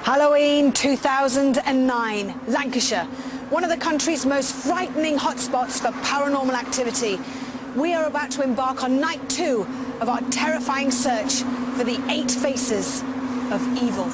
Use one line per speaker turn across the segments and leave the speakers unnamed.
Halloween 2009, Lancashire, one of the country's most frightening hotspots for paranormal activity. We are about to embark on night 2 of our terrifying search for the 8 faces of evil.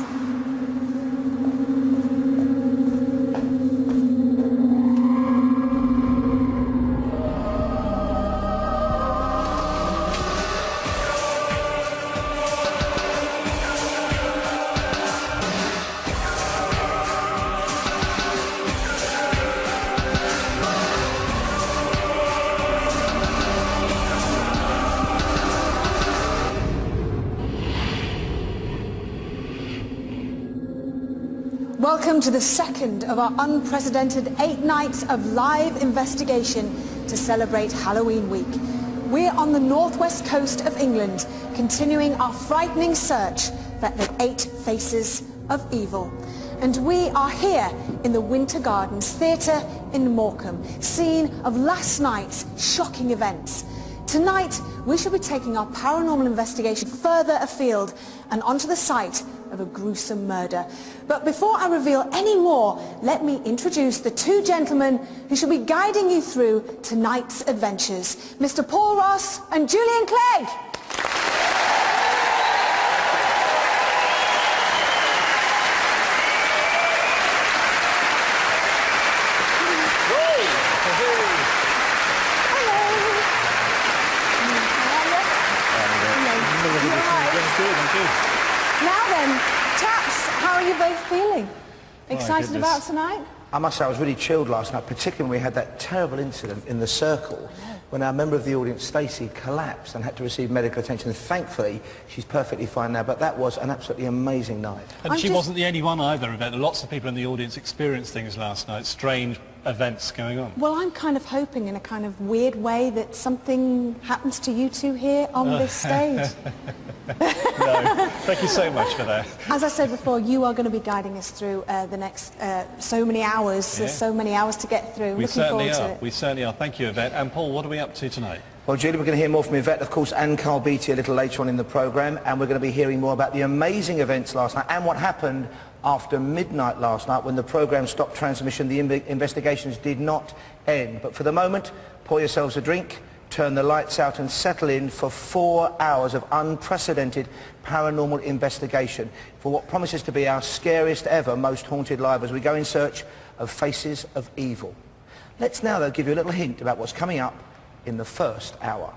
Welcome to the second of our unprecedented 8 nights of live investigation to celebrate Halloween week. We're on the northwest coast of England, continuing our frightening search for the 8 faces of evil. And we are here in the Winter Gardens Theatre in Morecambe, scene of last night's shocking events. Tonight, we shall be taking our paranormal investigation further afield and onto the site of a gruesome murder. But before I reveal any more, let me introduce the 2 gentlemen who shall be guiding you through tonight's adventures, Mr. Paul Ross and Julian Clegg. Now then, chaps, how are you both feeling? Excited about tonight?
I must say I was really chilled last night, particularly when we had that terrible incident in the circle when our member of the audience, Stacey, collapsed and had to receive medical attention. Thankfully, she's perfectly fine now, but that was an absolutely amazing night.
And she wasn't the only one either, Yvette. Lots of people in the audience experienced things last night, strange events going on.
Well, I'm kind of hoping in a kind of weird way that something happens to you 2 here on this stage.
No, thank you so much for that.
As I said before, you are going to be guiding us through the next so many hours. There's so many hours to get through.
We certainly are. We certainly are. Thank you, Yvette. And Paul, what are we up to tonight?
Well, Julie, we're going to hear more from Yvette, of course, and Carl Beattie a little later on in the programme, and we're going to be hearing more about the amazing events last night and what happened after midnight last night when the programme stopped transmission. The investigations did not end. But for the moment, pour yourselves a drink, turn the lights out and settle in for 4 hours of unprecedented paranormal investigation for what promises to be our scariest ever, most haunted live as we go in search of faces of evil. Let's now, though, give you a little hint about what's coming up in the first hour.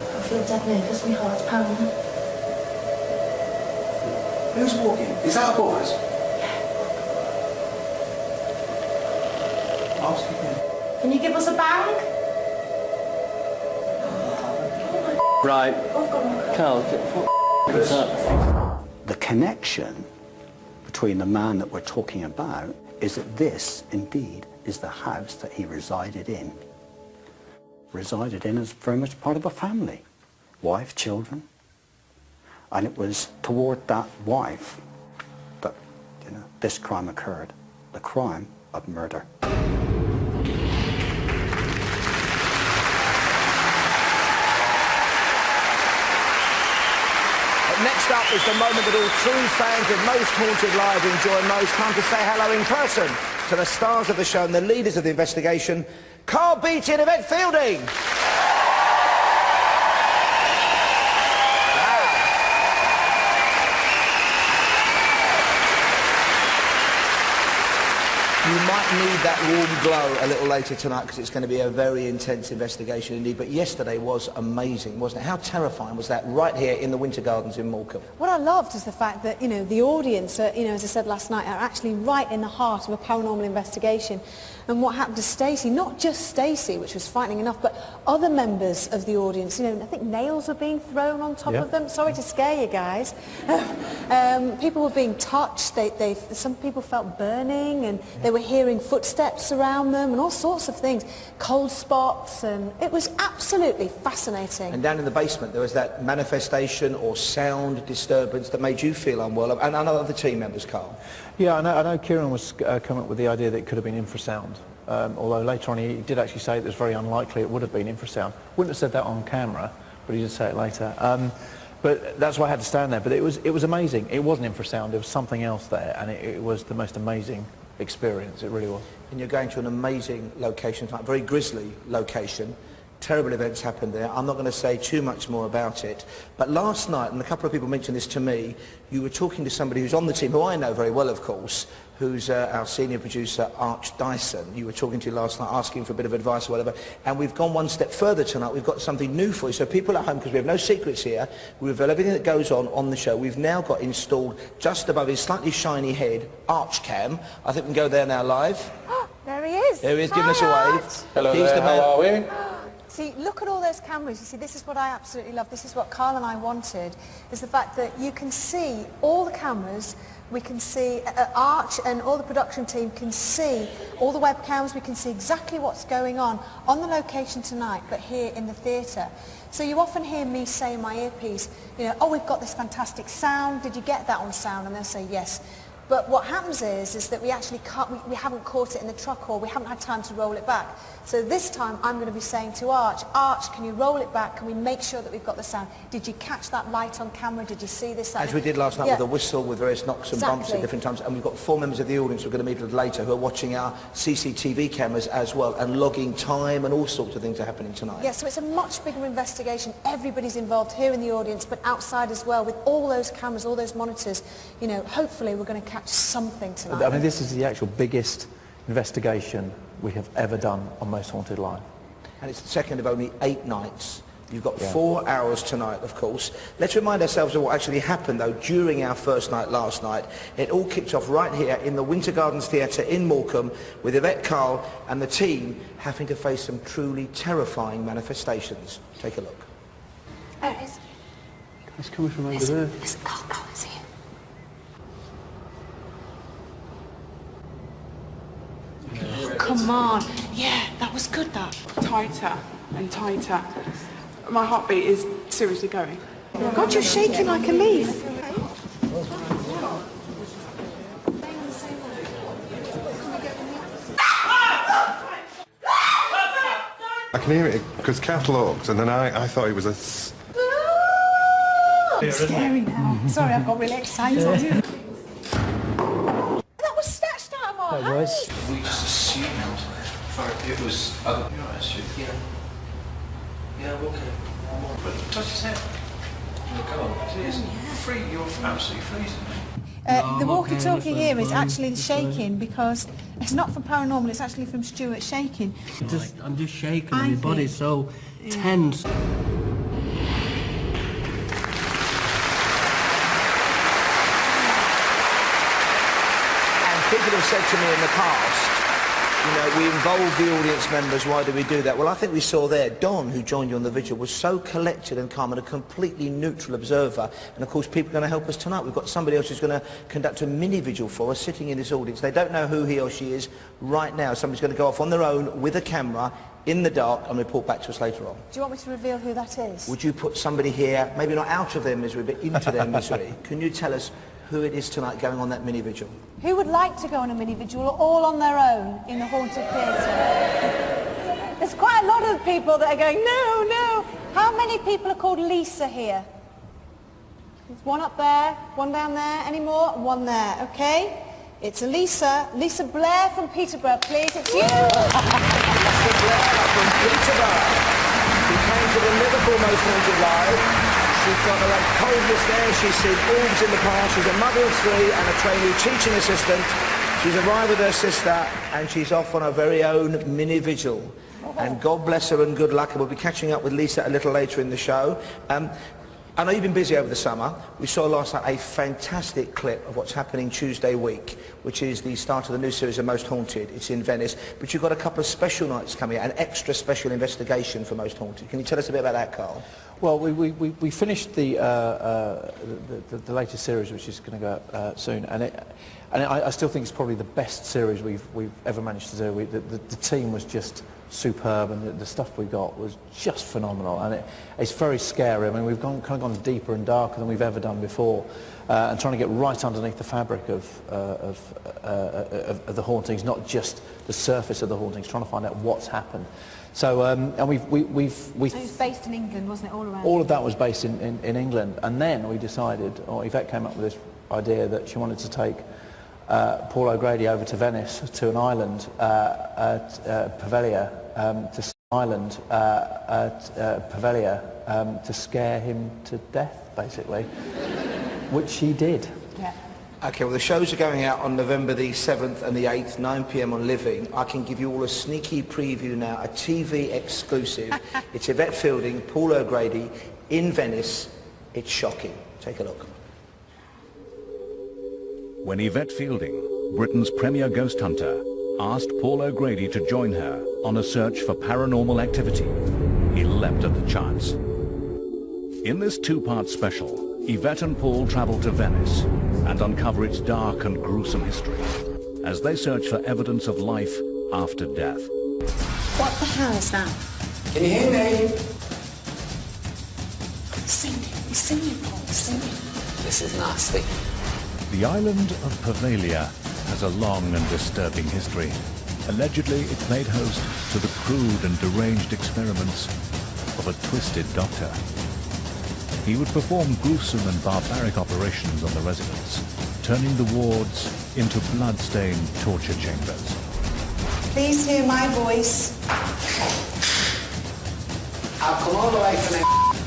I feel dead nervous, my heart's pounding.
Who's walking? Is that above us?
Yeah.
Ask again.
Can you give us a bang?
Right. Carl, what's up?
The connection between the man that we're talking about is that this, indeed, is the house that he resided in. Resided in as very much part of a family. Wife, children. And it was toward that wife that, this crime occurred. The crime of murder.
Next up is the moment that all true fans of Most Haunted Live enjoy most. Time to say hello in person to the stars of the show and the leaders of the investigation, Carl Beattie and Yvette Fielding. You might need that warm glow a little later tonight because it's going to be a very intense investigation indeed. But yesterday was amazing, wasn't it? How terrifying was that right here in the Winter Gardens in Morecambe?
What I loved is the fact that, the audience, as I said last night, are actually right in the heart of a paranormal investigation. And what happened to Stacey, not just Stacey, which was frightening enough, but other members of the audience. I think nails were being thrown on top of them. Sorry to scare you guys. People were being touched. Some people felt burning, and they were hearing footsteps around them and all sorts of things. Cold spots, and it was absolutely fascinating.
And down in the basement there was that manifestation or sound disturbance that made you feel unwell, and other team members, Carl.
Yeah, I know Kieran was coming up with the idea that it could have been infrasound. Although later on he did actually say it was very unlikely it would have been infrasound. Wouldn't have said that on camera, but he did say it later. But that's why I had to stand there. But it was amazing. It wasn't infrasound. There was something else there, and it was the most amazing experience. It really was.
And you're going to an amazing location tonight, very grisly location. Terrible events happened there. I'm not going to say too much more about it. But last night, and a couple of people mentioned this to me, you were talking to somebody who's on the team, who I know very well, of course, who's our senior producer, Arch Dyson. You were talking to last night, asking for a bit of advice or whatever. And we've gone one step further tonight. We've got something new for you. So people at home, because we have no secrets here, we reveal everything that goes on the show. We've now got installed, just above his slightly shiny head, Arch Cam. I think we can go there now live.
There he is.
There he is, giving us a
Arch.
wave.
Hello
He's
there,
the man.
how are we?
See, look at all those cameras. You see, this is what I absolutely love. This is what Carl and I wanted, is the fact that you can see all the cameras. We can see Arch and all the production team can see all the webcams. We can see exactly what's going on the location tonight, but here in the theatre. So you often hear me say in my earpiece, you know, oh, we've got this fantastic sound. Did you get that on sound? And they'll say yes. But what happens is that we actually can't, we haven't caught it in the truck, or we haven't had time to roll it back. So this time I'm going to be saying to Arch, can you roll it back? Can we make sure that we've got the sound? Did you catch that light on camera? Did you see this?
As we did last night with a whistle, with various knocks and bumps at different times. And we've got 4 members of the audience we're going to meet a little later who are watching our CCTV cameras as well and logging time, and all sorts of things are happening tonight.
Yeah, so it's a much bigger investigation. Everybody's involved here in the audience, but outside as well, with all those cameras, all those monitors. You know, hopefully we're going to catch something tonight.
I mean, this is the actual biggest investigation we have ever done on Most Haunted Live.
And it's the second of only 8 nights. You've got 4 hours tonight, of course. Let's remind ourselves of what actually happened, though, during our first night last night. It all kicked off right here in the Winter Gardens Theatre in Morecambe, with Yvette Carl and the team having to face some truly terrifying manifestations. Take a look.
There it is.
It's coming from over there.
Listen, Carl, is here. Come on. Yeah, that was good, that.
Tighter and tighter. My heartbeat is seriously going.
God, you're shaking like a leaf.
I can hear it because Kath looked, and then I thought it was a...
I'm scary now. Sorry, I've got really excited. That was snatched out of our hands.
We just assumed it was other people. Yeah, okay. But touch his head. Go on. You're absolutely freezing.
The walkie-talkie here is actually shaking because it's not from paranormal, it's actually from Stuart shaking.
I'm just shaking, my body's so tense.
People have said to me in the past, you know, we involve the audience members, why do we do that? Well, I think we saw there, Don, who joined you on the vigil, was so collected and calm and a completely neutral observer. And of course, people are going to help us tonight. We've got somebody else who's going to conduct a mini vigil for us, sitting in this audience. They don't know who he or she is right now. Somebody's going to go off on their own with a camera in the dark and report back to us later on.
Do you want me to reveal who that is?
Would you put somebody here, maybe not out of their misery, but into their misery? Can you tell us who it is tonight going on that mini vigil?
Who would like to go on a mini vigil all on their own in the Haunted Theatre? There's quite a lot of people that are going, no, no. How many people are called Lisa here? There's one up there, one down there, any more? One there, okay? It's Lisa Blair from Peterborough, please, it's you!
Lisa Blair from Peterborough, who came to the Liverpool Most Haunted Live. She's got her own coldness there, she's seen orbs in the past, she's a mother of 3 and a trainee teaching assistant. She's arrived with her sister and she's off on her very own mini vigil. And God bless her and good luck, and we'll be catching up with Lisa a little later in the show. I know you've been busy over the summer. We saw last night a fantastic clip of what's happening Tuesday week, which is the start of the new series of Most Haunted. It's in Venice, but you've got a couple of special nights coming out, an extra special investigation for Most Haunted. Can you tell us a bit about that, Carl?
Well, we finished the latest series, which is going to go soon, and I still think it's probably the best series we've ever managed to do. The team was just superb, and the stuff we got was just phenomenal, and it's very scary. I mean, we've kind of gone deeper and darker than we've ever done before, and trying to get right underneath the fabric of the hauntings, not just the surface of the hauntings, trying to find out what's happened. So, and we've
It was based in England, wasn't it, all around?
all of that was based in England, and then we decided, or Yvette came up with this idea that she wanted to take Paul O'Grady over to Venice, to an island at Pavelia, to scare him to death, basically, which she did.
Yeah.
Okay, well the shows are going out on November the 7th and the 8th, 9 p.m. on Living. I can give you all a sneaky preview now, a TV exclusive. It's Yvette Fielding, Paul O'Grady in Venice. It's shocking. Take a look.
When Yvette Fielding, Britain's premier ghost hunter, asked Paul O'Grady to join her on a search for paranormal activity, he leapt at the chance. In this two-part special, Yvette and Paul travel to Venice and uncover its dark and gruesome history as they search for evidence of life after death.
What the hell is that?
Can you hear me?
He's singing, Paul, he's singing.
This is nasty.
The island of Pavelia has a long and disturbing history. Allegedly, it played host to the crude and deranged experiments of a twisted doctor. He would perform gruesome and barbaric operations on the residents, turning the wards into blood-stained torture chambers.
Please hear my voice.
I've come all the way from it.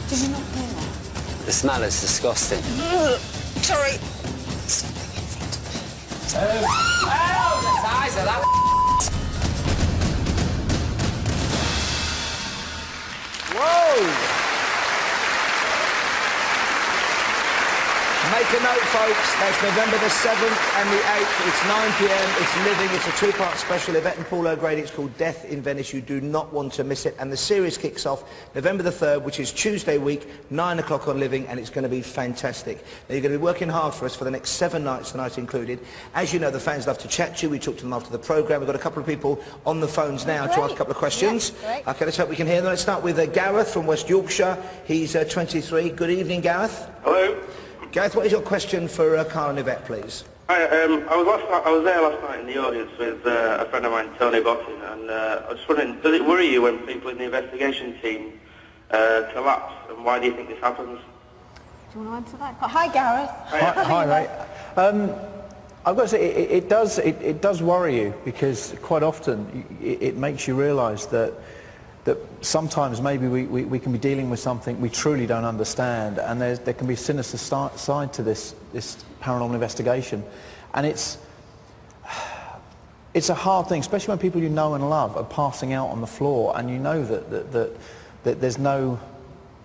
Did you not hear that?
The smell is disgusting.
Sorry.
Oh, the size of that.
Whoa! Make a note, folks. That's November the 7th and the 8th. It's 9 p.m. It's Living. It's a two-part special. Yvette and Paul O'Grady. It's called Death in Venice. You do not want to miss it. And the series kicks off November the 3rd, which is Tuesday week, 9 o'clock on Living, and it's going to be fantastic. Now, you're going to be working hard for us for the next 7 nights, tonight included. As you know, the fans love to chat to you. We talk to them after the programme. We've got a couple of people on the phones now to ask a couple of questions.
Yes,
okay, let's hope we can hear them. Let's start with Gareth from West Yorkshire. He's 23. Good evening, Gareth.
Hello.
Gareth, what is your question for Carl and Yvette, please?
Hi, I was there last night in the audience with a friend of mine, Tony Bottin, and I was just wondering, does it worry you when people in the investigation team collapse, and why do you think this happens?
Do you want to answer that? Hi, Gareth.
Hi, mate. I've got to say, it does worry you, because quite often it makes you realise that sometimes maybe we can be dealing with something we truly don't understand, and there can be a sinister side to this paranormal investigation, and it's a hard thing, especially when people you know and love are passing out on the floor, and you know that there's no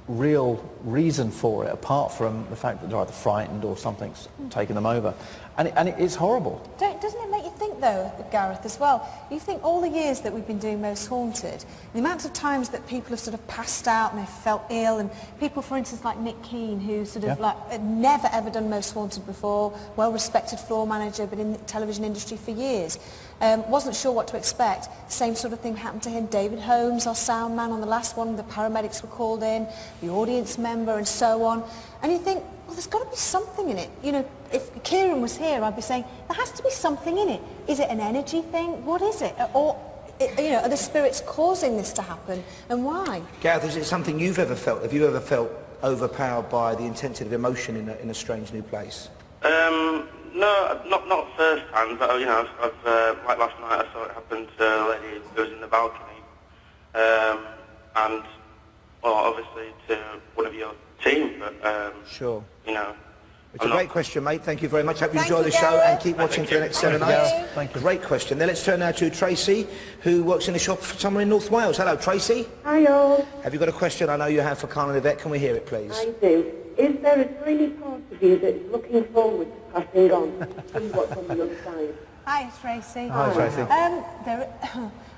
real reason for it apart from the fact that they're either frightened or something's taken them over, and it's horrible.
Doesn't it make you think, though, Gareth, as well? You think all the years that we've been doing Most Haunted, the amount of times that people have sort of passed out and they've felt ill, and people, for instance, like Nick Keane, who sort of had never ever done Most Haunted before, well-respected floor manager, but in the television industry for years, wasn't sure what to expect. Same sort of thing happened to him. David Holmes, our sound man on the last one, the paramedics were called in, the audience member, and so on. And you think, well, there's got to be something in it. You know, if Kieran was here, I'd be saying, there has to be something in it. Is it an energy thing? What is it? Or, you know, are the spirits causing this to happen, and why?
Gareth, is it something you've ever felt? Have you ever felt overpowered by the intensity of emotion in a strange new place?
No, not first hand, but, you know, I've like last night I saw it happen to a lady who was in the balcony, and, well, obviously to one of your team, but,
sure.
You know.
It's a great question, mate. Thank you very much. Hope you enjoy the show and keep watching for the next 7 nights.
Thank you.
Great question. Then let's turn now to Tracy, who works in a shop somewhere in North Wales. Hello, Tracy.
Hi, all.
Have you got a question? I know you have for Carl and Yvette. Can we hear it, please?
I do. Is there a tiny part of you that is looking forward to passing on to see what's on the other side?
Hi, Tracy.
Hi, Tracy.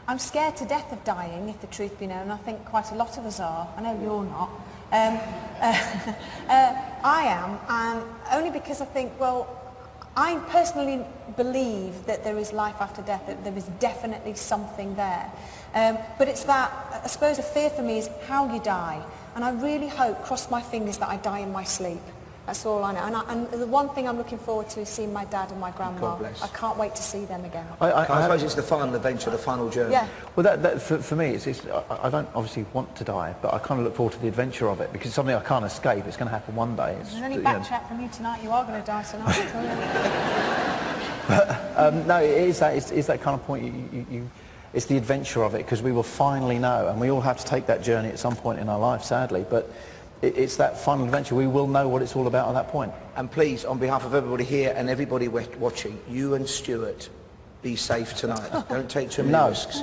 I'm scared to death of dying, if the truth be known. I think quite a lot of us are. I know you're not. I am, and only because I think, well, I personally believe that there is life after death, that there is definitely something there. But it's that, I suppose the fear for me is how you die. And I really hope, cross my fingers, that I die in my sleep. That's all I know. And the one thing I'm looking forward to is seeing my dad and my grandma.
God bless.
I can't wait to see them again.
I suppose it's the final adventure, the final journey.
Yeah.
Well, that for me, I don't obviously want to die, but I kind of look forward to the adventure of it because it's something I can't escape. It's going to happen one day.
There's any back chat from you tonight. You are going to die tonight.
No, it is that kind of point. It's the adventure of it because we will finally know, and we all have to take that journey at some point in our life, sadly. But it's that final adventure. We will know what it's all about at that point.
And please, on behalf of everybody here and everybody watching, you and Stuart, be safe tonight. Don't take too many risks.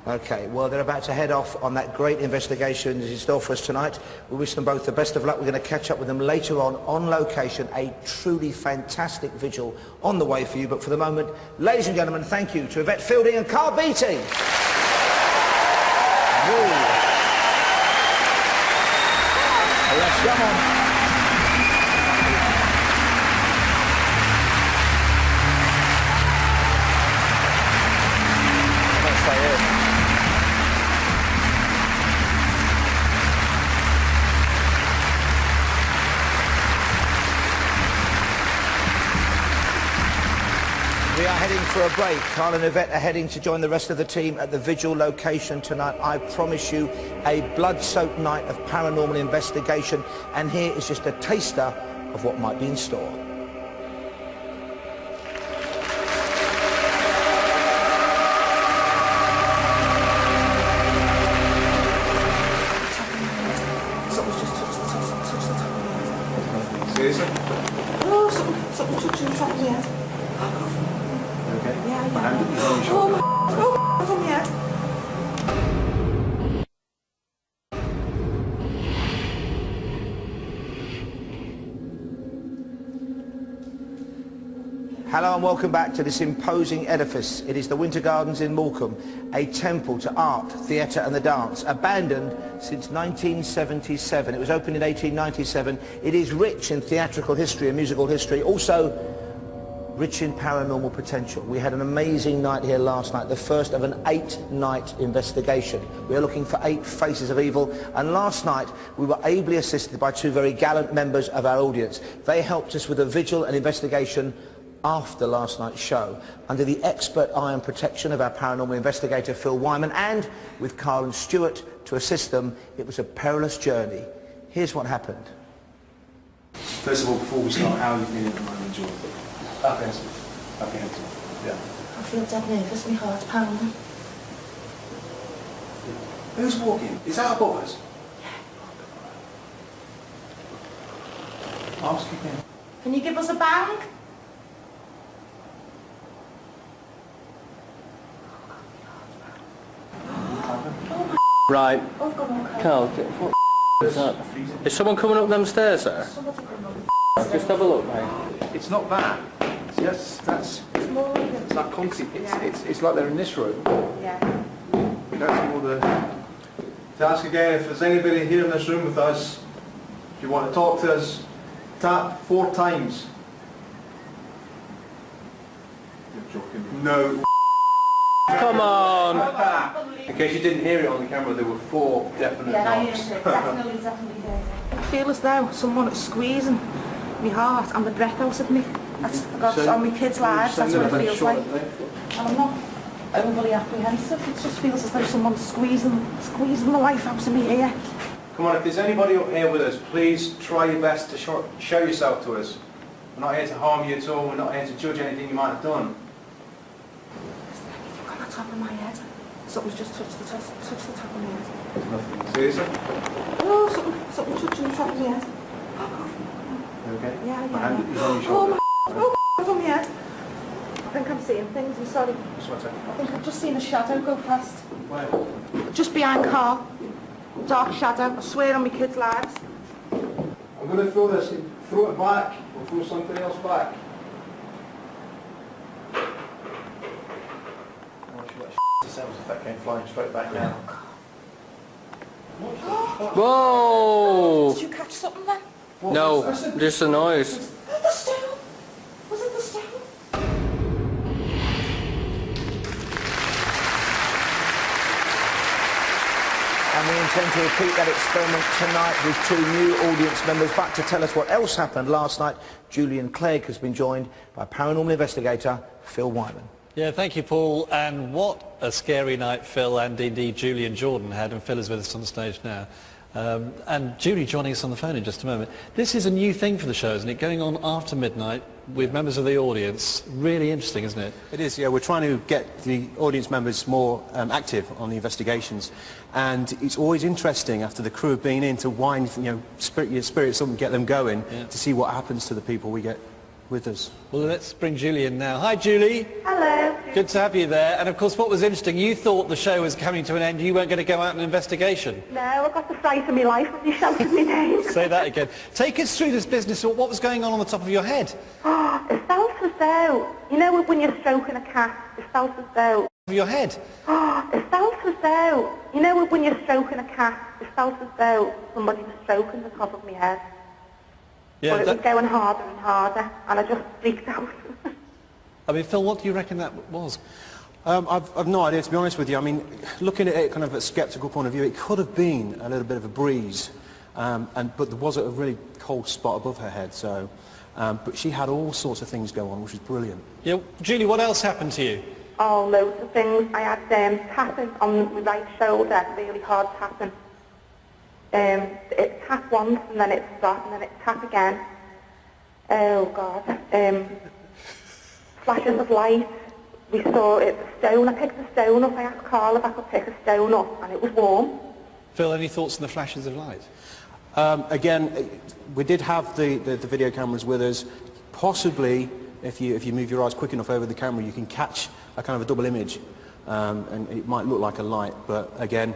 Okay, well, they're about to head off on that great investigation that is in store for us tonight. We wish them both the best of luck. We're going to catch up with them later on location. A truly fantastic vigil on the way for you. But for the moment, ladies and gentlemen, thank you to Yvette Fielding and Carl Beattie. Yes, come on. Let's stay here. We are heading for a break. Carl and Yvette are heading to join the rest of the team at the vigil location tonight. I promise you a blood-soaked night of paranormal investigation, and here is just a taster of what might be in store.
Seriously?
Oh, something touching the top of my head.
Okay.
Yeah.
My hand is on your
Oh,
shoulder.
on my head.
Hello and welcome back to this imposing edifice. It is the Winter Gardens in Morecambe, a temple to art, theatre and the dance, abandoned since 1977. It was opened in 1897. It is rich in theatrical history and musical history, also rich in paranormal potential. We had an amazing night here last night, the first of an 8-night investigation. We are looking for 8 faces of evil, and last night we were ably assisted by 2 very gallant members of our audience. They helped us with a vigil and investigation after last night's show, under the expert eye and protection of our paranormal investigator Phil Wyman, and with Carl and Stuart to assist them. It was a perilous journey. Here's what happened.
First of all, before we start, how are you feeling at the moment, George? Apprehensive. Yeah.
I feel dead nervous, my heart's pounding.
Who's walking? Is that above us? Yeah. Ask again.
Can you give us a bang?
Right.
Oh, I've got one.
Carl, what is that? Is someone coming up them stairs there? Just have a look, mate.
It's not that. Yes, that's...
It's more than...
It's that concrete. It's like they're in this room.
Yeah.
That's more the... To ask again, if there's anybody here in this room with us, if you want to talk to us, tap 4 times. You're joking. No.
Come on!
In case you didn't hear it on the camera, there were 4 definite
Yeah, I
knocks.
heard it. Definitely heard it. I feel as though someone is squeezing my heart and the breath out of me. That's on my kids' lives, that's what it feels like. And I'm not overly apprehensive, it just feels as though someone's squeezing the life out of me here.
Come on, if there's anybody up here with us, please try your best to show yourself to us. We're not here to harm you at all, we're not here to judge anything you might have done.
On the top of my head. Something's just touched the top of my head.
Nothing. Seriously?
Oh, something touching the top of my head.
You okay?
Yeah.
My hand is on your shoulder.
It's on my head. I think I'm seeing things, I'm sorry.
Just one second.
I think I've just seen a shadow go past.
Where?
Just behind Carl. Dark shadow, I swear on my kids' lives.
I'm going to throw this, throw it back, or throw something else back.
If that came flying straight back down.
Whoa!
Did you catch something then?
No, just a noise.
The stone! Was it the stone?
And we intend to repeat that experiment tonight with 2 new audience members. But to tell us what else happened last night, Julian Clegg has been joined by paranormal investigator Phil Wyman.
Yeah, thank you, Paul. And what a scary night Phil and indeed Julie and Jordan had, and Phil is with us on the stage now. And Julie joining us on the phone in just a moment. This is a new thing for the show, isn't it? Going on after midnight with members of the audience. Really interesting, isn't it?
It is, yeah. We're trying to get the audience members more active on the investigations. And it's always interesting after the crew have been in to wind, your spirits up and get them going to see what happens to the people we get with us.
Well, let's bring Julie in now. Hi, Julie.
Hello.
Good to have you there. And of course, what was interesting, you thought the show was coming to an end. You weren't going to go out on an investigation.
No, I got the fright of my life when you shouted my name.
Say that again. Take us through this business. What was going on the top of your head?
Oh, it felt as though, when you're stroking a cat, it felt as though...
Your head?
Oh, it felt as though, when you're stroking a cat, it felt as though somebody was stroking the top of my head.
Yeah,
but it was going harder and harder, and I just freaked out.
I mean, Phil, what do you reckon that was?
I've no idea, to be honest with you. I mean, looking at it kind of a sceptical point of view, it could have been a little bit of a breeze, but there was a really cold spot above her head, so... but she had all sorts of things go on, which was brilliant.
Yeah, Julie, what else happened to you?
Oh, loads of things. I had tapping on my right shoulder, really hard tapping. It tapped once and then it stopped and then it tapped again. Oh God. Flashes of light. We saw it, the stone. I picked the stone up. I asked Carl if I could pick a stone up and it was warm.
Phil, any thoughts on the flashes of light?
Again, we did have the video cameras with us. Possibly, if you move your eyes quick enough over the camera, you can catch a kind of a double image. And it might look like a light, but again,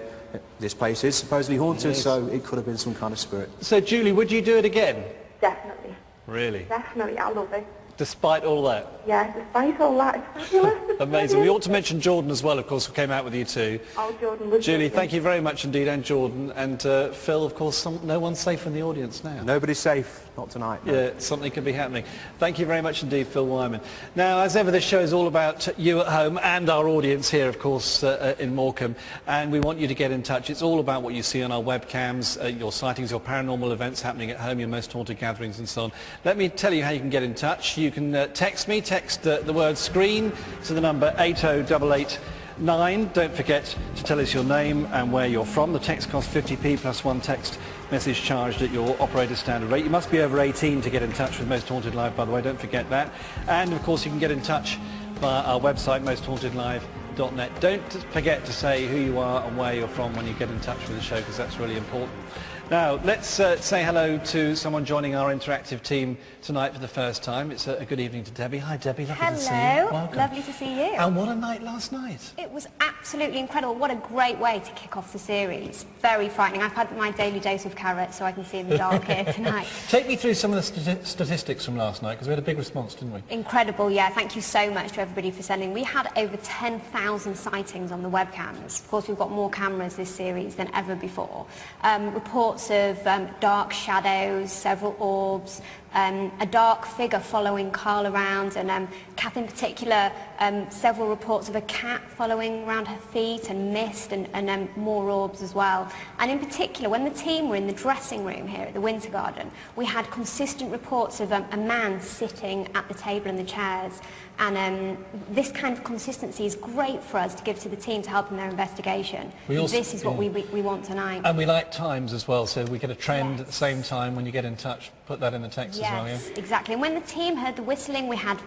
this place is supposedly haunted, so it could have been some kind of spirit.
So, Julie, would you do it again?
Definitely.
Really?
Definitely, I love it.
Despite all that?
Yeah, despite all that, it's fabulous.
Amazing. We ought to mention Jordan as well, of course, who came out with you too.
Oh, Jordan was
Julie, thank you very much indeed, and Jordan. And Phil, of course, no one's safe in the audience now.
Nobody's safe, not tonight. No.
Yeah, something could be happening. Thank you very much indeed, Phil Wyman. Now, as ever, this show is all about you at home and our audience here, of course, in Morecambe. And we want you to get in touch. It's all about what you see on our webcams, your sightings, your paranormal events happening at home, your most haunted gatherings and so on. Let me tell you how you can get in touch. You can text me, the word screen to the number 80889. Don't forget to tell us your name and where you're from. The text costs 50p plus one text message charged at your operator standard rate. You must be over 18 to get in touch with Most Haunted Live, by the way, don't forget that. And of course you can get in touch via our website, mosthauntedlive.net. Don't forget to say who you are and where you're from when you get in touch with the show, because that's really important. Now, let's say hello to someone joining our interactive team tonight for the first time. It's a good evening to Debbie. Hi, Debbie. Lovely to see you. Welcome.
Lovely to see you.
And what a night last night.
It was absolutely incredible. What a great way to kick off the series. Very frightening. I've had my daily dose of carrots, so I can see in the dark here tonight.
Take me through some of the statistics from last night, because we had a big response, didn't we?
Incredible, yeah. Thank you so much to everybody for sending. We had over 10,000 sightings on the webcams. Of course, we've got more cameras this series than ever before. Reports of dark shadows, several orbs, a dark figure following Carl around, and Kath in particular, several reports of a cat following around her feet, and mist, and more orbs as well. And in particular, when the team were in the dressing room here at the Winter Garden, we had consistent reports of a man sitting at the table and the chairs. And this kind of consistency is great for us to give to the team to help in their investigation. This is what we want tonight.
And we like times as well, so we get a trend at the same time when you get in touch. Put that in the text as well, yeah?
Yes, exactly. And when the team heard the whistling, we had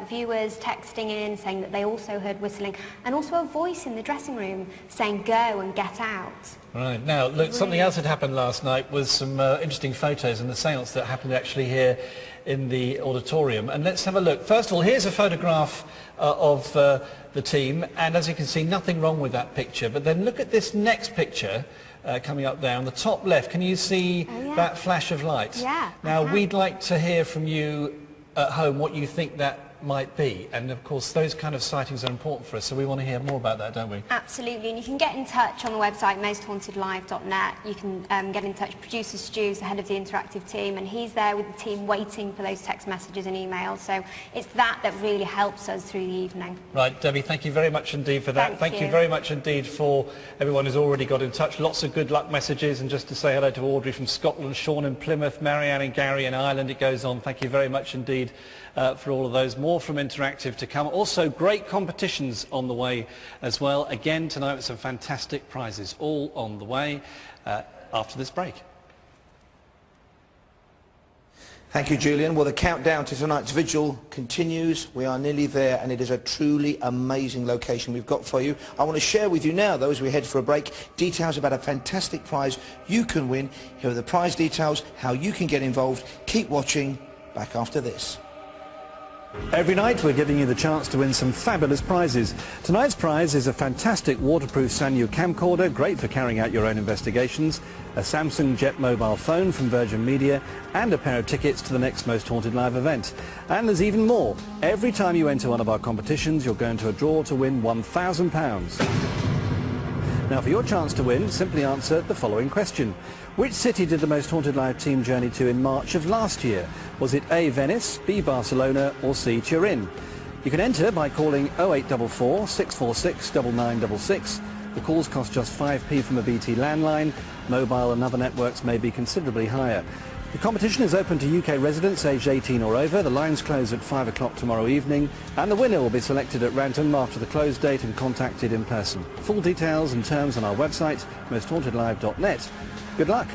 viewers texting in saying that they also heard whistling, and also a voice in the dressing room saying go and get out.
Right. Now, look, something else that happened last night was some interesting photos and the seance that happened actually here in the auditorium. And let's have a look. First of all, here's a photograph of the team, and as you can see, nothing wrong with that picture. But then look at this next picture coming up there on the top left. Can you see that flash of light?
Yeah.
Now, we'd like to hear from you at home what you think that might be. And of course those kind of sightings are important for us, so we want to hear more about that, don't we?
Absolutely, and you can get in touch on the website mosthauntedlive.net. You can get in touch. Producer Stu's the head of the interactive team, and he's there with the team waiting for those text messages and emails. So it's that really helps us through the evening.
Right, Debbie, thank you very much indeed for that. Thank you very much indeed for everyone who's already got in touch. Lots of good luck messages, and just to say hello to Audrey from Scotland, Sean in Plymouth, Marianne and Gary in Ireland. It goes on. Thank you very much indeed for all of those. More from Interactive to come. Also great competitions on the way as well. Again tonight with some fantastic prizes all on the way after this break.
Thank you, Julian. Well, the countdown to tonight's vigil continues. We are nearly there, and it is a truly amazing location we've got for you. I want to share with you now, though, as we head for a break, details about a fantastic prize you can win. Here are the prize details, how you can get involved. Keep watching. Back after this.
Every night we're giving you the chance to win some fabulous prizes. Tonight's prize is a fantastic waterproof Sanyo camcorder, great for carrying out your own investigations, a Samsung Jet mobile phone from Virgin Media, and a pair of tickets to the next Most Haunted Live event. And there's even more. Every time you enter one of our competitions, you're going to a draw to win £1,000. Now, for your chance to win, simply answer the following question. Which city did the Most Haunted Live team journey to in March of last year? Was it A, Venice, B, Barcelona, or C, Turin? You can enter by calling 0844 646 9966. The calls cost just 5p from a BT landline. Mobile and other networks may be considerably higher. The competition is open to UK residents aged 18 or over. The lines close at 5 o'clock tomorrow evening, and the winner will be selected at random after the close date and contacted in person. Full details and terms on our website, mosthauntedlive.net. Good luck.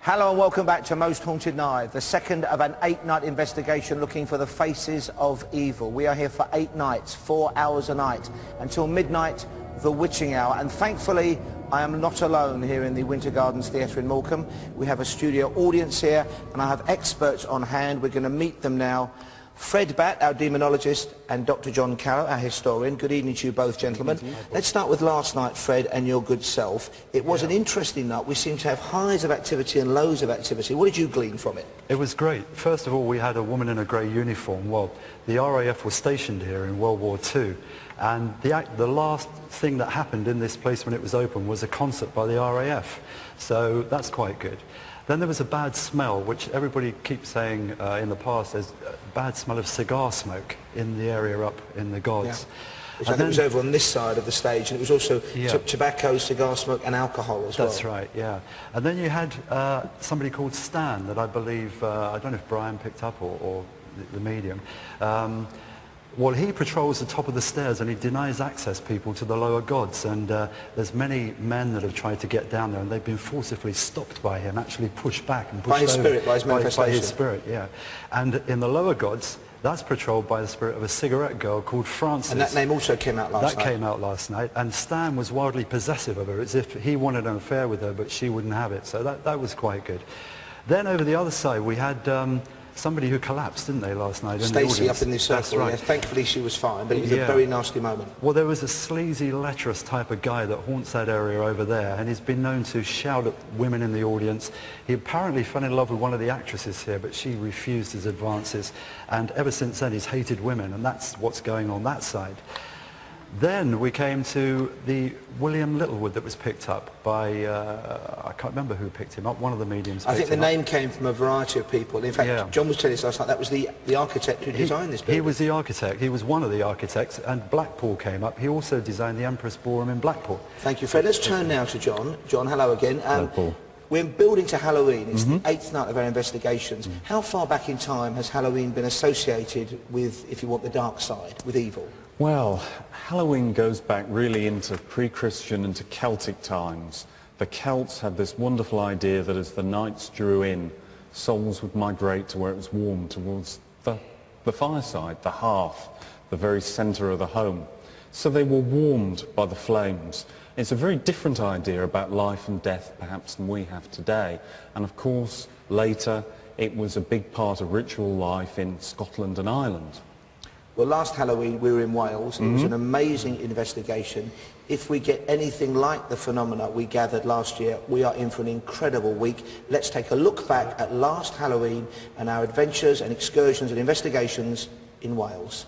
Hello and welcome back to Most Haunted Live, the second of an 8-night investigation looking for the faces of evil. We are here for 8 nights, 4 hours a night, until midnight, the witching hour. And thankfully, I am not alone here in the Winter Gardens Theatre in Morecambe. We have a studio audience here, and I have experts on hand. We're going to meet them now. Fred Batt, our demonologist, and Dr. John Carroll, our historian. Good evening to you both, gentlemen. Let's start with last night, Fred, and your good self. It was an interesting night. We seem to have highs of activity and lows of activity. What did you glean from it?
It was great. First of all, we had a woman in a grey uniform. Well, the RAF was stationed here in World War II, and the last thing that happened in this place when it was open was a concert by the RAF. So that's quite good. Then there was a bad smell, which everybody keeps saying in the past, there's a bad smell of cigar smoke in the area up in the gods.
Yeah. Which I think was over on this side of the stage, and it was also tobacco, cigar smoke and alcohol as well.
That's right, yeah. And then you had somebody called Stan that I believe, I don't know if Brian picked up or the medium. Well, he patrols the top of the stairs and he denies access people to the lower gods, and there's many men that have tried to get down there and they've been forcibly stopped by him, actually pushed back and pushed
by his
over.
Spirit, by his manifestation.
By his spirit, yeah. And in the lower gods, that's patrolled by the spirit of a cigarette girl called Frances.
And that name also came out last night.
That came out last night, and Stan was wildly possessive of her, as if he wanted an affair with her, but she wouldn't have it, so that was quite good. Then over the other side, we had somebody who collapsed, didn't they, last night?
Stacey up in this circle.
That's right.
Yeah. Thankfully she was fine, but it was a very nasty moment.
Well, there was a sleazy, lecherous type of guy that haunts that area over there, and he's been known to shout at women in the audience. He apparently fell in love with one of the actresses here, but she refused his advances, and ever since then he's hated women, and that's what's going on that side. Then we came to the William Littlewood that was picked up by, I can't remember who picked him up, one of the mediums.
I think the name came from a variety of people. In fact, John was telling us last night that was the architect who designed this building.
He was the architect, he was one of the architects, and Blackpool came up. He also designed the Empress Ballroom in Blackpool.
Thank you, Fred. Let's turn now to John. John, hello again.
Hello, Paul.
We're building to Halloween. It's the 8th night of our investigations. How far back in time has Halloween been associated with, if you want, the dark side, with evil?
Well, Halloween goes back really into pre-Christian, into Celtic times. The Celts had this wonderful idea that as the nights drew in, souls would migrate to where it was warm, towards the fireside, the hearth, the very centre of the home. So they were warmed by the flames. It's a very different idea about life and death, perhaps, than we have today. And of course, later, it was a big part of ritual life in Scotland and Ireland.
Well, last Halloween we were in Wales. It was an amazing investigation. if we get anything like the phenomena we gathered last year, we are in for an incredible week. Let's take a look back at last Halloween and our adventures and excursions and investigations in Wales.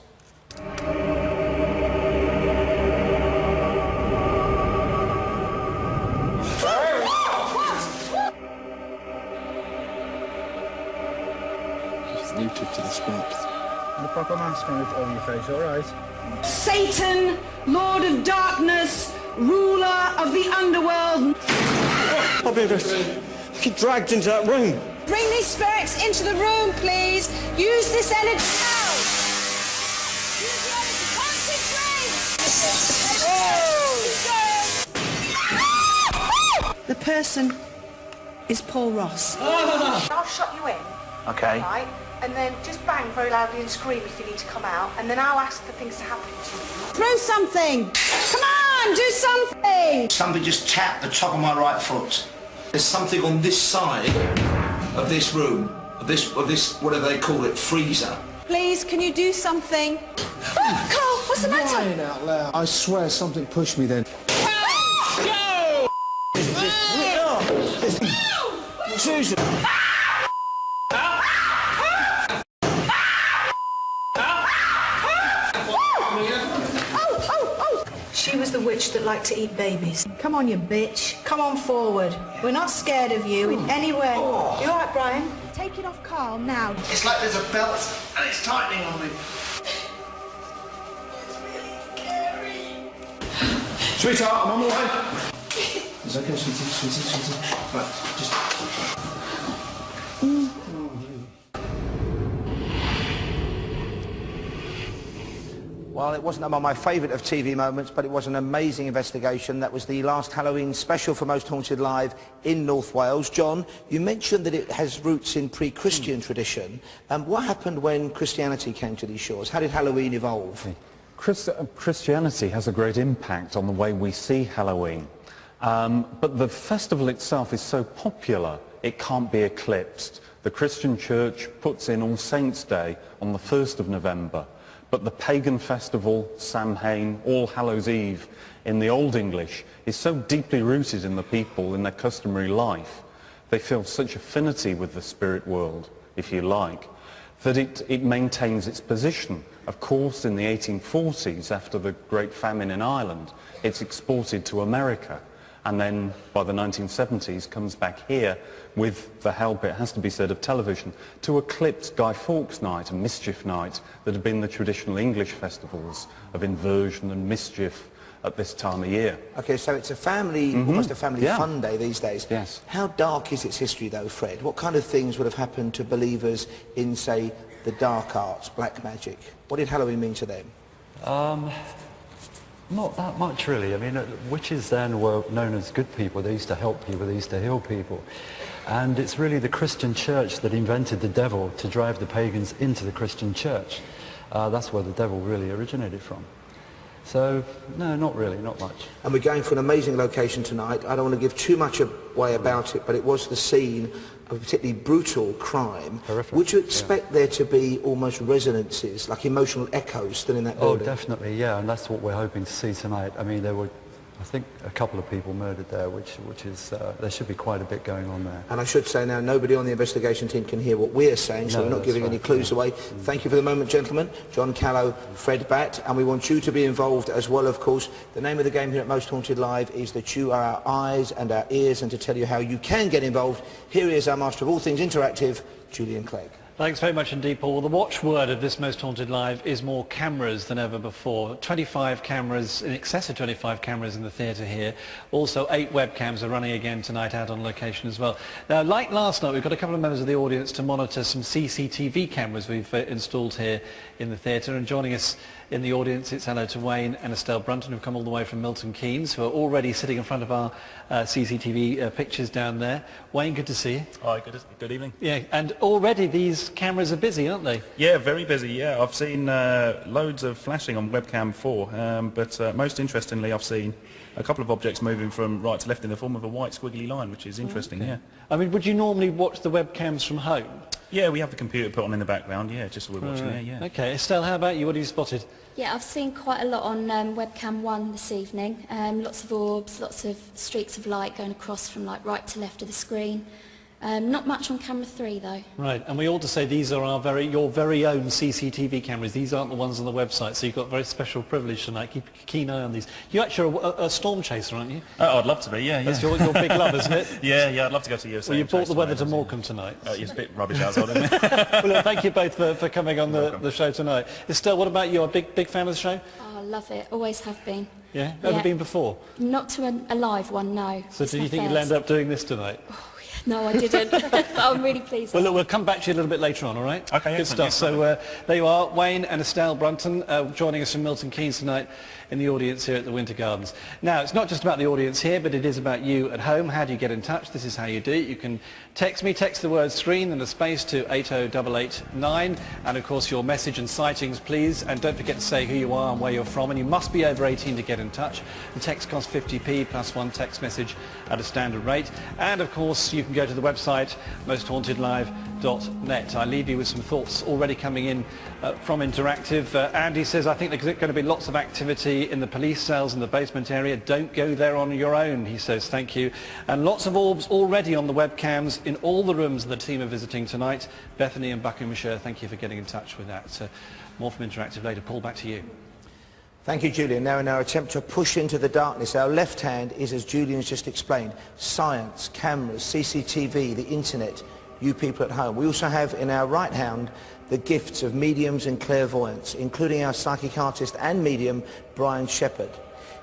Rooted to the spot.
And a proper mask on over your face, all right?
Satan, Lord of Darkness, ruler of the underworld.
I've been get dragged into that room.
Bring these spirits into the room, please. Use this energy now. Use the energy. Concentrate. The person is Paul Ross. I'll shut you in.
Okay.
Right? And then just bang very loudly and scream if you need to come out, and then I'll ask for things to happen to you. Throw something! Come on, do something!
Somebody just tapped the top of my right foot. There's something on this side of this room, of this, what do they call it, freezer.
Please, can you do something? Oh, Carl, what's the matter?
Crying out loud. I swear something pushed me then. Susan!
She was the witch that liked to eat babies. Come on, you bitch. Come on forward. We're not scared of you in any way. You all right, Brian? Take it off Carl now.
It's like there's a belt and it's tightening on me.
Sweetheart, I'm on the way. It's okay, sweetie. Right, just...
Well, it wasn't among my favourite of TV moments, but it was an amazing investigation. That was the last Halloween special for Most Haunted Live in North Wales. John, you mentioned that it has roots in pre-Christian tradition. What happened when Christianity came to these shores? How did Halloween evolve?
Christianity has a great impact on the way we see Halloween. But the festival itself is so popular, it can't be eclipsed. The Christian Church puts in All Saints' Day on the 1st of November. But the pagan festival, Samhain, All Hallows' Eve, in the Old English, is so deeply rooted in the people, in their customary life. They feel such affinity with the spirit world, if you like, that it maintains its position. Of course, in the 1840s, after the Great Famine in Ireland, it's exported to America. And then by the 1970s comes back here with the help, it has to be said, of television, to eclipse Guy Fawkes Night and Mischief Night that have been the traditional English festivals of inversion and mischief at this time of year.
Okay, so it's a family, almost a family fun day these days.
Yes.
How dark is its history though, Fred? What kind of things would have happened to believers in, say, the dark arts, black magic? What did Halloween mean to them?
Not that much, really. I mean, witches then were known as good people. They used to help people, they used to heal people. And it's really the Christian church that invented the devil to drive the pagans into the Christian church. That's where the devil really originated from. So, no, not really, not much.
And we're going for an amazing location tonight. I don't want to give too much away about it, but it was the scene of a particularly brutal crime.
Horrific.
Would you expect there to be almost resonances, like emotional echoes still in that building?
Oh, definitely, yeah, and that's what we're hoping to see tonight. I mean, there were, I think, a couple of people murdered there, which is, there should be quite a bit going on there.
And I should say now, nobody on the investigation team can hear what we're saying, so
No,
we're not giving any clues away. Thank you for the moment, gentlemen. John Callow, Fred Batt, and we want you to be involved as well, of course. The name of the game here at Most Haunted Live is that you are our eyes and our ears, and to tell you how you can get involved, here is our master of all things interactive, Julian Clegg.
Thanks very much indeed, Paul. The watchword of this Most Haunted Live is more cameras than ever before. 25 cameras, in excess of 25 cameras in the theatre here. Also 8 webcams are running again tonight out on location as well. Now, like last night, we've got a couple of members of the audience to monitor some CCTV cameras we've installed here in the theatre. And joining us in the audience, it's hello to Wayne and Estelle Brunton, who've come all the way from Milton Keynes, who are already sitting in front of our CCTV pictures down there. Wayne, good to see you.
Hi, good evening.
Yeah, and already these cameras are busy, aren't they?
Yeah, very busy, yeah. I've seen loads of flashing on webcam 4, but most interestingly I've seen a couple of objects moving from right to left in the form of a white squiggly line, which is interesting, yeah.
I mean, would you normally watch the webcams from home?
Yeah, we have the computer put on in the background, yeah, just so we're watching there, yeah.
Okay, Estelle, how about you? What have you spotted?
Yeah, I've seen quite a lot on webcam 1 this evening. Lots of orbs, lots of streaks of light going across from like right to left of the screen. Not much on camera 3 though.
Right, and we ought to say these are your very own CCTV cameras. These aren't the ones on the website, so you've got very special privilege tonight. Keep a keen eye on these. You're actually a storm chaser, aren't you?
Oh, I'd love to be, yeah.
That's your big love, isn't it?
Yeah, I'd love to go to USA.
Well, you brought the weather to Morecambe tonight.
It's a bit rubbish outside, isn't it?
Well, look, thank you both for coming on the show tonight. Estelle, what about you? A big fan of the show?
Oh, I love it. Always have been.
Yeah? Ever been before?
Not to a live one, no.
So do you think you'll end up doing this tonight?
No, I didn't. But I'm really pleased.
Well, look, we'll come back to you a little bit later on, all right?
Okay,
good stuff. So there you are, Wayne and Estelle Brunton joining us from Milton Keynes tonight in the audience here at the Winter Gardens. Now, it's not just about the audience here, but it is about you at home. How do you get in touch? This is how you do it. You can text me, text the word screen and a space to 80889, and of course your message and sightings, please. And don't forget to say who you are and where you're from, and you must be over 18 to get in touch. The text costs 50p plus one text message at a standard rate. And of course, you can go to the website mosthauntedlive.net. I leave you with some thoughts already coming in from Interactive. Andy says, I think there's going to be lots of activity in the police cells in the basement area. Don't go there on your own, he says. Thank you. And lots of orbs already on the webcams in all the rooms the team are visiting tonight. Bethany and Buckinghamshire, thank you for getting in touch with that. More from Interactive later. Paul, back to you.
Thank you, Julian. Now in our attempt to push into the darkness, our left hand is, as Julian's just explained, science, cameras, CCTV, the internet, you people at home. We also have in our right hand the gifts of mediums and clairvoyants, including our psychic artist and medium, Brian Shepherd.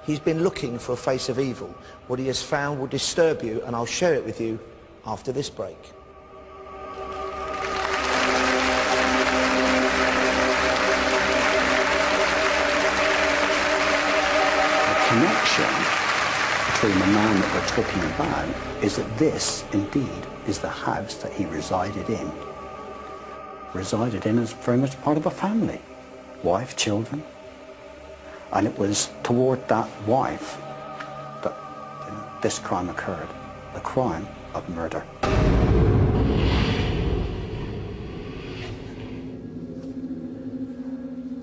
He's been looking for a face of evil. What he has found will disturb you, and I'll share it with you after this break.
Connection between the man that we're talking about is that this, indeed, is the house that he resided in. Resided in as very much part of a family. Wife, children. And it was toward that wife that this crime occurred. The crime of murder.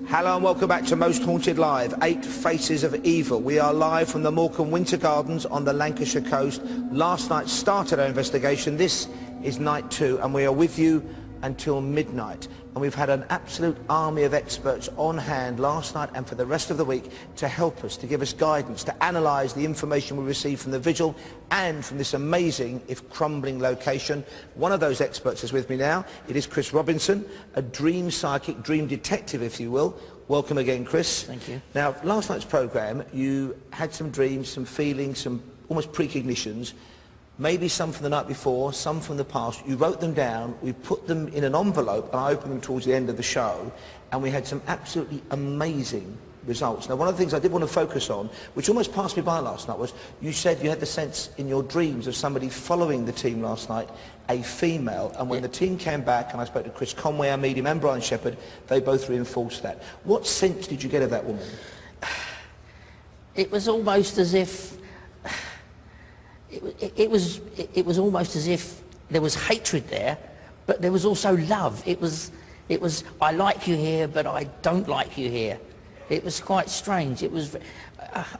Hello and welcome back to Most Haunted Live, 8 Faces of Evil. We are live from the Morecambe Winter Gardens on the Lancashire coast. Last night started our investigation. This is night 2 and we are with you until midnight. And we've had an absolute army of experts on hand last night and for the rest of the week to help us, to give us guidance, to analyse the information we received from the vigil and from this amazing, if crumbling, location. One of those experts is with me now. It is Chris Robinson, a dream psychic, dream detective, if you will. Welcome again, Chris.
Thank you.
Now, last night's programme, you had some dreams, some feelings, some almost precognitions. Maybe some from the night before, some from the past. You wrote them down, we put them in an envelope, and I opened them towards the end of the show, and we had some absolutely amazing results. Now, one of the things I did want to focus on, which almost passed me by last night, was you said you had the sense in your dreams of somebody following the team last night, a female, and when the team came back, and I spoke to Chris Conway, our medium, and Brian Shepherd, they both reinforced that. What sense did you get of that woman?
It was almost as if... It was almost as if there was hatred there, but there was also love. It was I like you here, but I don't like you here. It was quite strange. It was,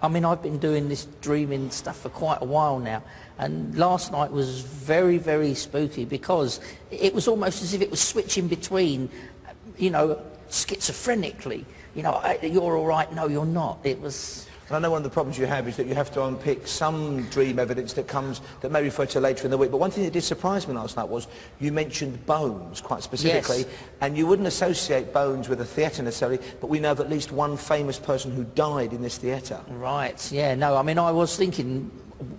I mean, I've been doing this dreaming stuff for quite a while now, and last night was very, very spooky because it was almost as if it was switching between, you know, schizophrenically. You know, you're all right, no, you're not. It was...
And I know one of the problems you have is that you have to unpick some dream evidence that may refer to later in the week. But one thing that did surprise me last night was you mentioned bones quite specifically.
Yes.
And you wouldn't associate bones with a theatre necessarily, but we know of at least one famous person who died in this theatre.
Right, yeah, no, I mean, I was thinking,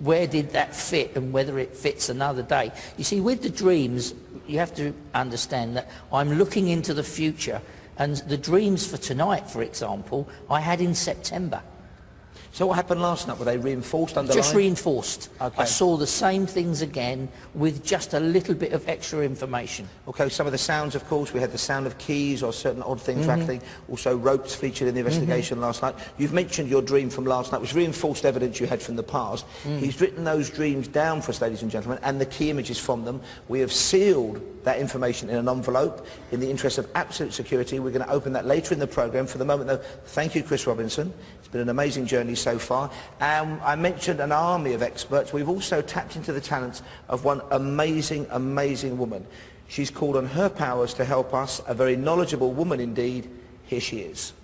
where did that fit and whether it fits another day? You see, with the dreams, you have to understand that I'm looking into the future, and the dreams for tonight, for example, I had in September.
So what happened last night? Were they reinforced, underlined?
Just reinforced.
Okay.
I saw the same things again with just a little bit of extra information.
Okay, some of the sounds, of course, we had the sound of keys or certain odd things rattling. Also ropes featured in the investigation last night. You've mentioned your dream from last night, which reinforced evidence you had from the past. He's written those dreams down for us, ladies and gentlemen, and the key images from them. We have sealed that information in an envelope in the interest of absolute security. We're going to open that later in the programme. For the moment, though, thank you, Chris Robinson. It's been an amazing journey so far. I mentioned an army of experts. We've also tapped into the talents of one amazing, amazing woman. She's called on her powers to help us, a very knowledgeable woman indeed. Here she is.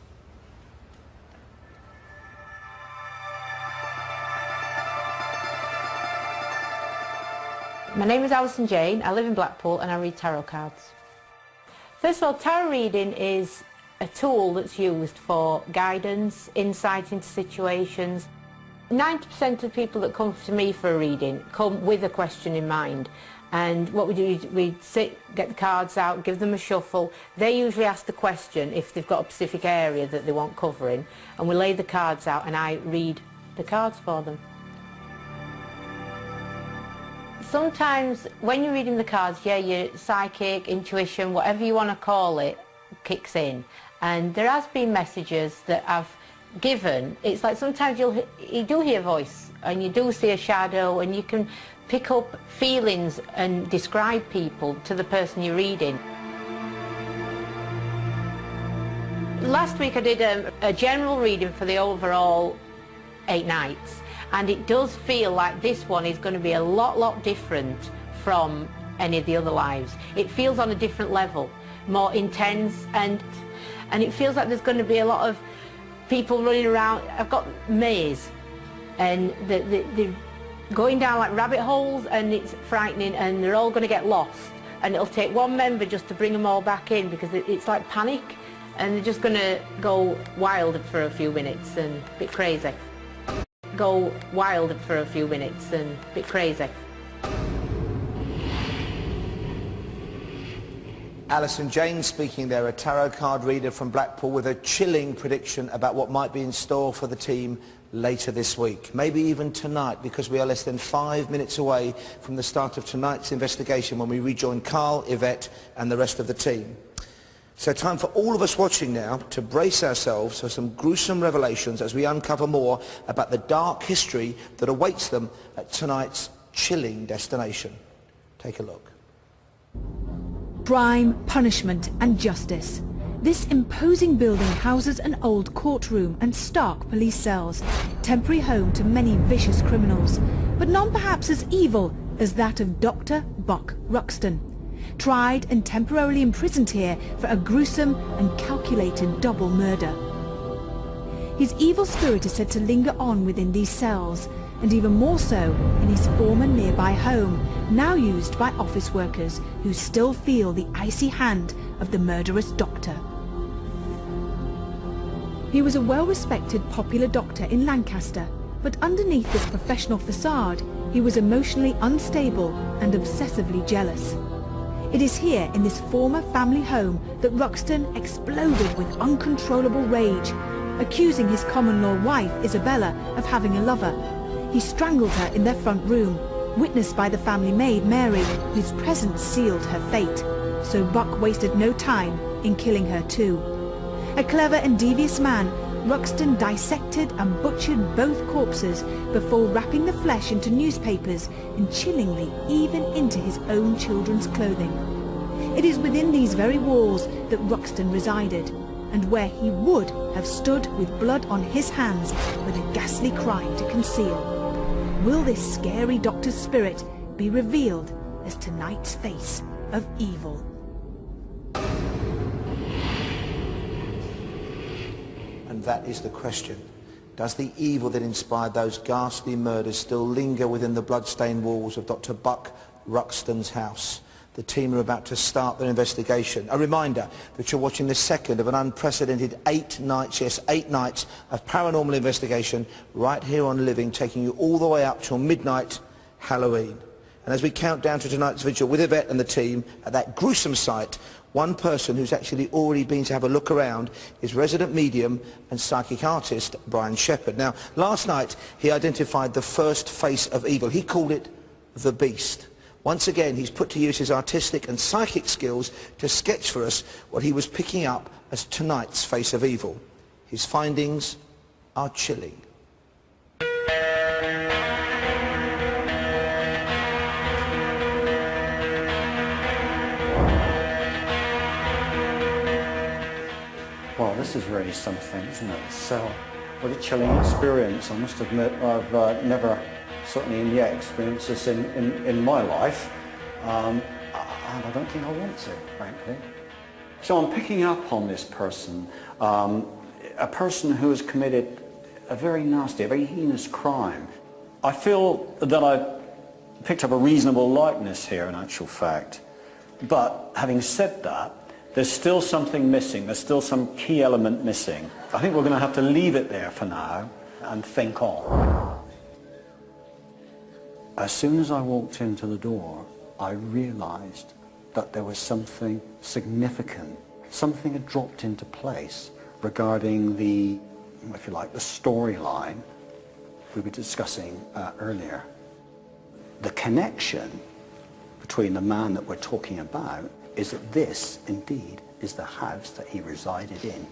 My name is Alison Jane, I live in Blackpool and I read tarot cards. First of all, tarot reading is a tool that's used for guidance, insight into situations. 90% of people that come to me for a reading come with a question in mind. And what we do is we sit, get the cards out, give them a shuffle. They usually ask the question if they've got a specific area that they want covering. And we lay the cards out and I read the cards for them. Sometimes when you're reading the cards, yeah, your psychic, intuition, whatever you want to call it, kicks in. And there has been messages that I've given. It's like sometimes you do hear a voice and you do see a shadow and you can pick up feelings and describe people to the person you're reading. Last week I did a general reading for the overall 8 nights. And it does feel like this one is going to be a lot different from any of the other lives. It feels on a different level, more intense, and it feels like there's going to be a lot of people running around. I've got maze, and they're going down like rabbit holes, and it's frightening, and they're all going to get lost. And it'll take one member just to bring them all back in, because it's like panic, and they're just going to go wild for a few minutes and a bit crazy. Go wild for a few minutes and a bit crazy.
Alison Jane speaking there, a tarot card reader from Blackpool with a chilling prediction about what might be in store for the team later this week. Maybe even tonight, because we are less than 5 minutes away from the start of tonight's investigation when we rejoin Carl, Yvette and the rest of the team. So time for all of us watching now to brace ourselves for some gruesome revelations as we uncover more about the dark history that awaits them at tonight's chilling destination. Take a look.
Crime, punishment and justice. This imposing building houses an old courtroom and stark police cells, temporary home to many vicious criminals, but none perhaps as evil as that of Dr. Buck Ruxton. Tried and temporarily imprisoned here for a gruesome and calculated double murder. His evil spirit is said to linger on within these cells, and even more so in his former nearby home, now used by office workers who still feel the icy hand of the murderous doctor. He was a well-respected popular doctor in Lancaster, but underneath this professional facade, he was emotionally unstable and obsessively jealous. It is here, in this former family home, that Ruxton exploded with uncontrollable rage, accusing his common-law wife, Isabella, of having a lover. He strangled her in their front room, witnessed by the family maid, Mary, whose presence sealed her fate. So Buck wasted no time in killing her too. A clever and devious man, Ruxton dissected and butchered both corpses before wrapping the flesh into newspapers and chillingly even into his own children's clothing. It is within these very walls that Ruxton resided, and where he would have stood with blood on his hands with a ghastly crime to conceal. Will this scary doctor's spirit be revealed as tonight's face of evil?
And that is the question. Does the evil that inspired those ghastly murders still linger within the blood-stained walls of Dr. Buck Ruxton's house? The team are about to start their investigation. A reminder that you're watching the second of an unprecedented 8 nights, yes, 8 nights of paranormal investigation right here on Living, taking you all the way up till midnight Halloween. And as we count down to tonight's vigil with Yvette and the team at that gruesome site, One person who's actually already been to have a look around is resident medium and psychic artist Brian Shepherd. Now, last night he identified the first face of evil. He called it the Beast. Once again, he's put to use his artistic and psychic skills to sketch for us what he was picking up as tonight's face of evil. His findings are chilling.
Well, this is really something, isn't it? So, what a chilling experience. I must admit, I've never, certainly yet, experienced this in my life. And I don't think I want to, frankly. So I'm picking up on this person, a person who has committed a very nasty, a very heinous crime. I feel that I picked up a reasonable likeness here, in actual fact. But having said that, there's still something missing. There's still some key element missing. I think we're going to have to leave it there for now and think on. As soon as I walked into the door, I realized that there was something significant. Something had dropped into place regarding the, if you like, the storyline we were discussing earlier. The connection between the man that we're talking about is that this, indeed, is the house that he resided in.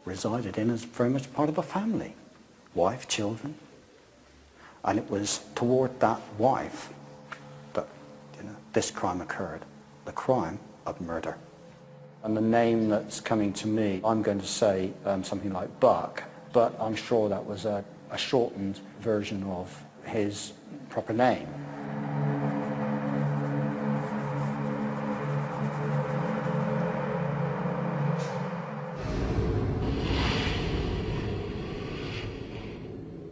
Resided in as very much part of a family. Wife, children. And it was toward that wife that, this crime occurred. The crime of murder. And the name that's coming to me, I'm going to say something like Buck, but I'm sure that was a shortened version of his proper name.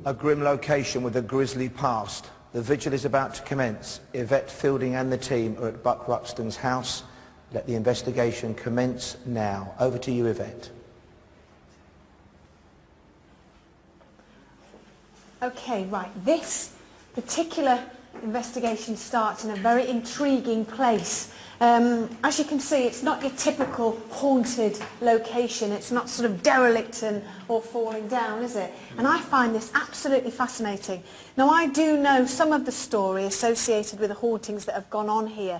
A grim location with a grisly past. The vigil is about to commence. Yvette Fielding and the team are at Buck Ruxton's house. Let the investigation commence now. Over to you, Yvette.
Okay, right. This particular investigation starts in a very intriguing place. As you can see, it's not your typical haunted location. It's not sort of derelict or falling down, is it? And I find this absolutely fascinating. Now, I do know some of the story associated with the hauntings that have gone on here,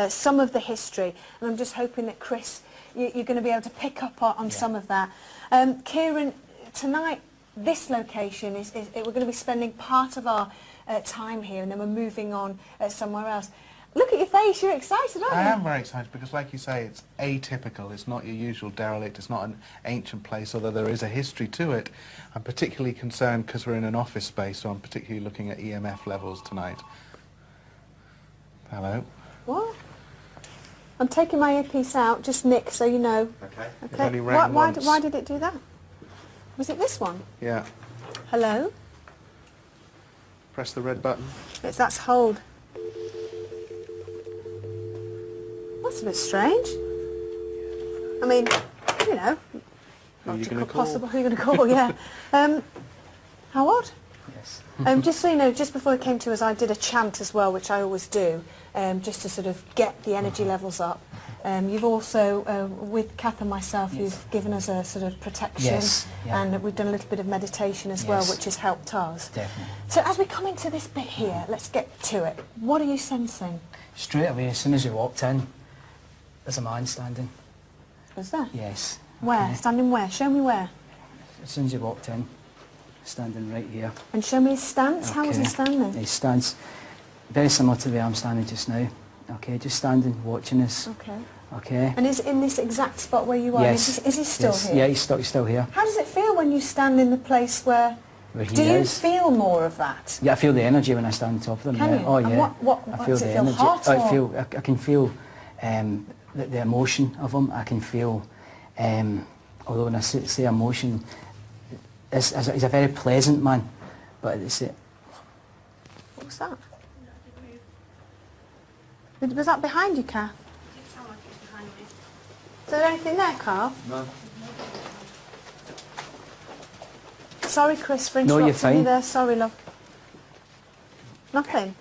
some of the history, and I'm just hoping that, Chris, you're going to be able to pick up on some of that. Kieran, tonight, this location, we're going to be spending part of our time here, and then we're moving on somewhere else. Look at your face, you're excited, aren't you?
I am very excited because, like you say, it's atypical. It's not your usual derelict. It's not an ancient place, although there is a history to it. I'm particularly concerned because we're in an office space, so I'm particularly looking at EMF levels tonight. Hello?
What? I'm taking my earpiece out, just Nick, so you know.
Okay.
Okay.
It only rang once.
Why did it do that? Was it this one?
Yeah.
Hello?
Press the red button.
That's hold. That's a bit strange. I mean,
Who are you going to call?
Who are you going to call, yeah. How odd?
Yes.
Just so you know, just before it came to us, I did a chant as well, which I always do, just to sort of get the energy levels up. You've also, with Kath and myself, you've given us a sort of protection, and we've done a little bit of meditation as well, which has helped us.
Definitely.
So as we come into this bit here, let's get to it. What are you sensing?
Straight away, as soon as we walked in, there's a man standing.
Was there?
Yes.
Where?
Okay.
Standing where? Show me where.
As soon as you walked in, standing right here.
And show me his stance. How was he standing?
He stands very similar to the way I'm standing just now. Okay, just standing, watching us.
Okay.
Okay.
And is in this exact spot where you are?
Yes.
Is he still here?
Yeah, he's still here.
How does it feel when you stand in the place where
Where he
do you
is.
feel more of that?
Yeah, I feel the energy when I stand on top of them.
Can
yeah.
you?
Oh
And
yeah. I feel
does
the
it feel
energy.
hot or?
I can feel the emotion of him. I can feel, although when I say emotion, he's a very pleasant man, but it's
What was that? Was that behind you, Kath? Is there anything there, Carl?
No.
Sorry, Chris, for
No, you're
interrupting
fine.
you there. Sorry, love. Nothing?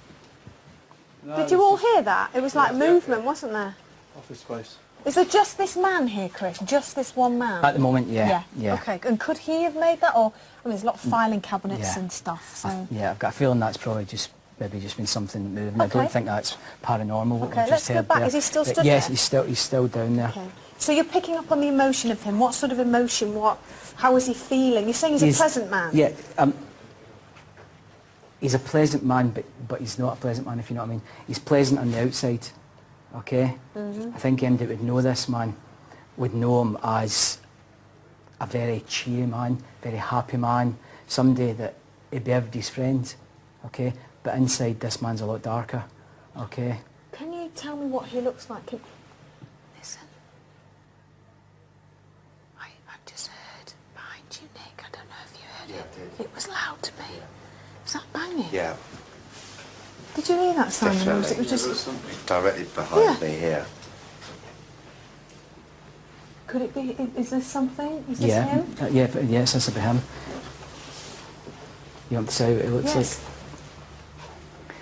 No,
Did you all hear that? It was like movement, wasn't there?
Office space.
Is there just this man here, Chris? Just this one man?
At the moment, yeah.
Okay, and could he have made that, or I mean, there's a lot of filing cabinets
Yeah.
and stuff. So
Yeah, I've got a feeling that's probably maybe just been something moving. I
Okay.
don't think that's paranormal. What
Okay,
we've
let's
just
go
heard
back.
there.
Is he still
But
stood
yes,
there?
he's still down there.
Okay. So you're picking up on the emotion of him. What sort of emotion? How is he feeling? You're saying he's a pleasant man.
Yeah. He's a pleasant man, but he's not a pleasant man, if you know what I mean. He's pleasant on the outside. Okay. I think anybody that would know this man would know him as a very cheery man, very happy man, somebody that he'd be everybody's friend, okay? But inside, this man's a lot darker, okay?
Can you tell me what he looks like? Listen. I've just heard behind you, Nick. I don't know if you heard it. It was loud to me. Was that banging?
Yeah,
Did you hear that, Simon? Or was it
definitely.
just...
Directly behind me here.
Could it be... Is this something? Is this him?
Yes, this will be him. You want to say what it looks
Yes.
like?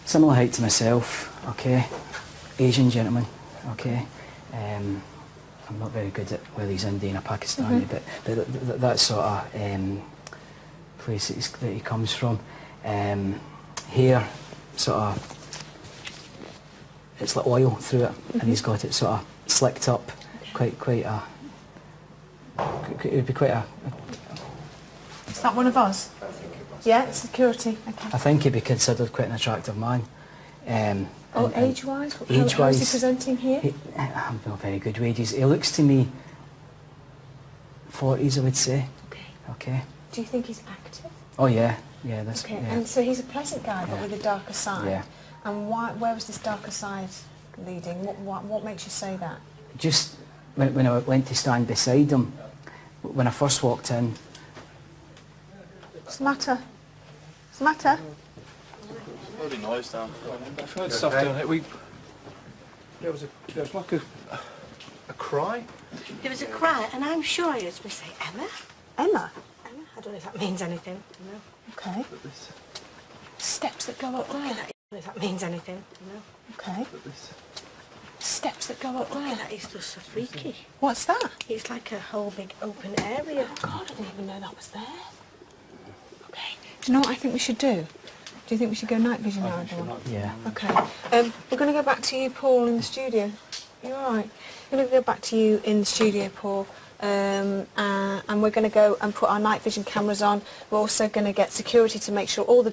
Similar height to myself, okay? Asian gentleman, okay? I'm not very good at whether he's Indian or Pakistani, but that sort of place that he comes from. Hair, sort of, it's like oil through it, and he's got it sort of slicked up, quite a... It would be quite a...
Is that one of us? Yeah, security. Okay.
I think he'd be considered quite an attractive man.
Age-wise?
Age-wise,
How is he presenting here?
I'm not very good wages. He looks to me 40s, I would say. Okay.
Do you think he's active?
Oh yeah, that's...
Okay,
Yeah.
and so he's a pleasant guy, but with a darker side.
Yeah.
And where was this darker side leading? What makes you say that?
Just when I went to stand beside him, when I first walked in...
What's the matter? What's the matter?
Bloody noise down.
I've heard stuff down here. There was like a cry.
There was a cry, and I'm sure I heard me say, Emma?
Emma?
Emma? I don't know if that means anything. No.
Okay. Steps that go up there.
I don't know if that means anything. No.
Okay. Steps that go up there.
That is just so freaky.
What's that?
It's like a whole big open area.
God, I didn't even know that was there. Okay. Do you know what I think we should do? Do you think we should go night vision now, everyone?
Yeah.
Okay. We're going to go back to you, Paul, in the studio. You all right? We're going to go back to you in the studio, Paul. And we're going to go and put our night vision cameras on. We're also going to get security to make sure all the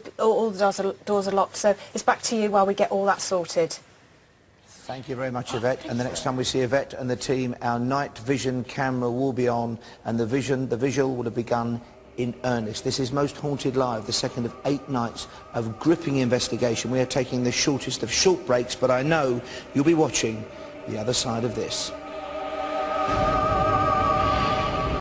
doors are locked. So it's back to you while we get all that sorted.
Thank you very much, Yvette. And the next time we see Yvette and the team, our night vision camera will be on, and the visual will have begun in earnest. This is Most Haunted Live, the second of 8 nights of gripping investigation. We are taking the shortest of short breaks, but I know you'll be watching the other side of this.